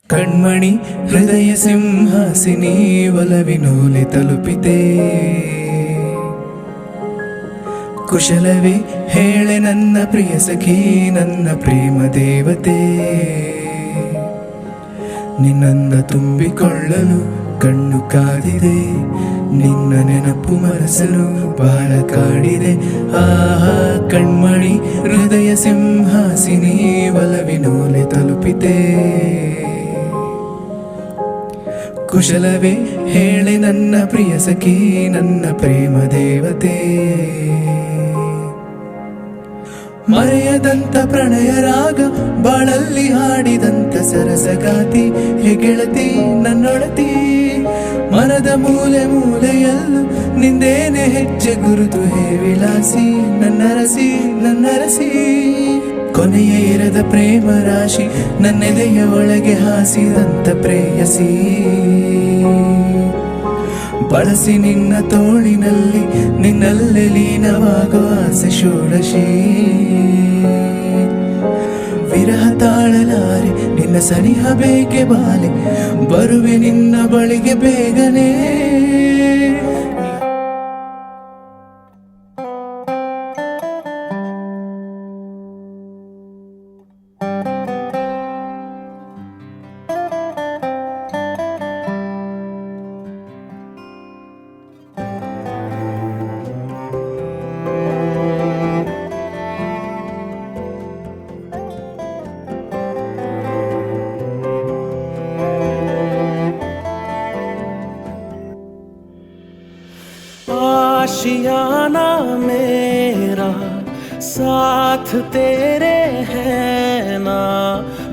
ಕಣ್ಮಣಿ ಹೃದಯ ಸಿಂಹಾಸಿನಿ ಒಲವಿನೂಲೆ ತಲುಪಿತೆ. ಕುಶಲವೇ ಹೇಳೆ ನನ್ನ ಪ್ರಿಯ ಸಖಿ, ನನ್ನ ಪ್ರೇಮ ದೇವತೆ. ನಿನ್ನಂದ ತುಂಬಿಕೊಳ್ಳಲು ಕಣ್ಣು ಕಾದಿದೆ, ನಿನ್ನ ನೆನಪು ಮನಸ್ಸಲು ಬಹಳ ಕಾಡಿದೆ. ಆಹಾ ಕಣ್ಮಣಿ ಹೃದಯ ಸಿಂಹಾಸಿನಿ ಒಲವಿನೂಲೆ ತಲುಪಿತೆ. ಕುಶಲವೇ ಹೇಳೆ ನನ್ನ ಪ್ರಿಯ ಸಖಿ, ನನ್ನ ಪ್ರೇಮ ದೇವತೆ. ಮರೆಯದಂತ ಪ್ರಣಯ ರಾಗ ಬಾಳಲ್ಲಿ ಹಾಡಿದಂತ ಸರಸಗಾತಿ, ಹೇ ಗೆಳತಿ ನನ್ನೊಡತಿ. ಮನದ ಮೂಲೆ ಮೂಲೆಯಲ್ಲೂ ನಿಂದೇನೆ ಹೆಜ್ಜೆ ಗುರುತು, ಹೇ ವಿಲಾಸಿ ನನ್ನರಸಿ ನನ್ನರಸಿ. ಕೊನೆಯ ಇರದ ಪ್ರೇಮ ರಾಶಿ ನನ್ನೆದೆಯ ಒಳಗೆ ಹಾಸಿದಂತ ಪ್ರೇಯಸಿ. ಬಳಸಿ ನಿನ್ನ ತೋಳಿನಲ್ಲಿ ನಿನ್ನಲ್ಲೇ ಲೀನವಾಗುವ ಆಸೆ ಷೋಡಶಿ. ವಿರಹ ತಾಳಲಾರೆ ನಿನ್ನ ಸನಿಹ ಬೇಕೆ ಬಾಲೆ, ಬರುವೆ ನಿನ್ನ ಬಳಿಗೆ ಬೇಗನೆ. आशियाना मेरा साथ तेरे है ना,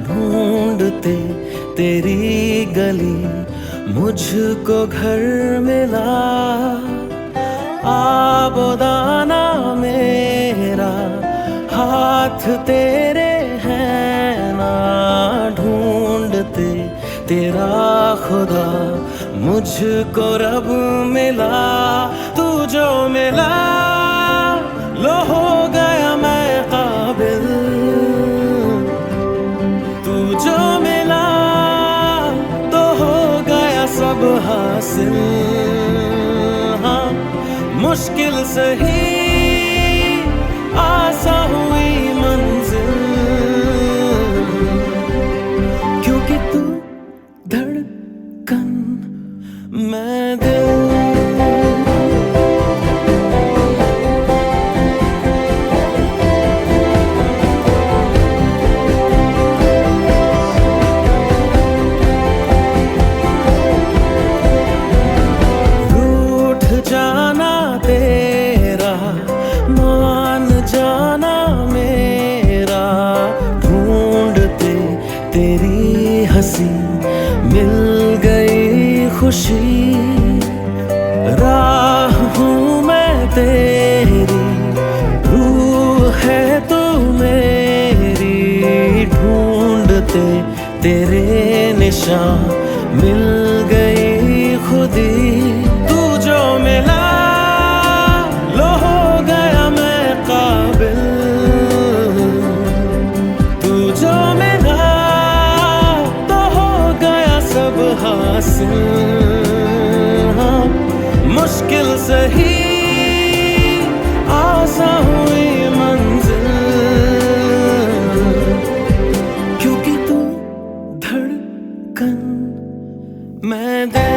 ढूंढते तेरी गली मुझको घर मिला. आबोदाना मेरा हाथ तेरे है ना, ढूंढते तेरा खुदा मुझको रब मिला. तू जो मिला लो हो गया मैं काबिल, तू जो मिला तो हो गया सब हासिल. हाँ मुश्किल सही आसा हुई मंजिल, क्योंकि तू धड़कन मैं दिल. जाना तेरा मान जाना मेरा, ढूंढते तेरी हंसी मिल गई खुशी. राह हूँ मैं तेरी, रूह है तू मेरी, ढूंढते तेरे निशान मिल गई खुदी. जो मिला लो हो गया मैं काबिल, तू जो मिला तो हो गया सब हासिल. हाँ मुश्किल सही आसा हुई मंजिल, क्योंकि तू धड़कन मैं दिल.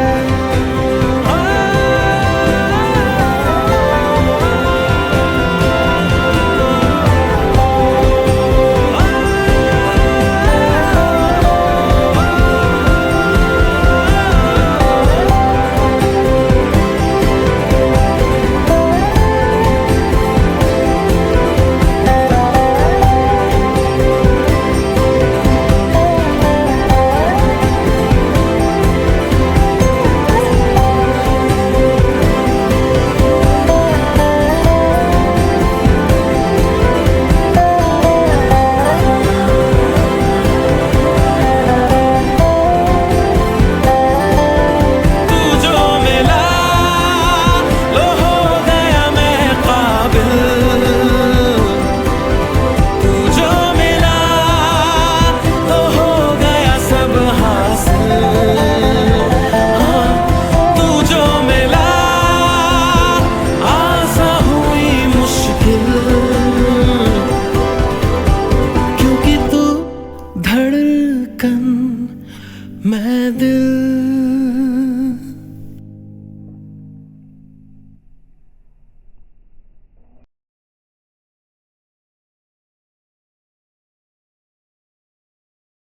धड़कन मैं दिल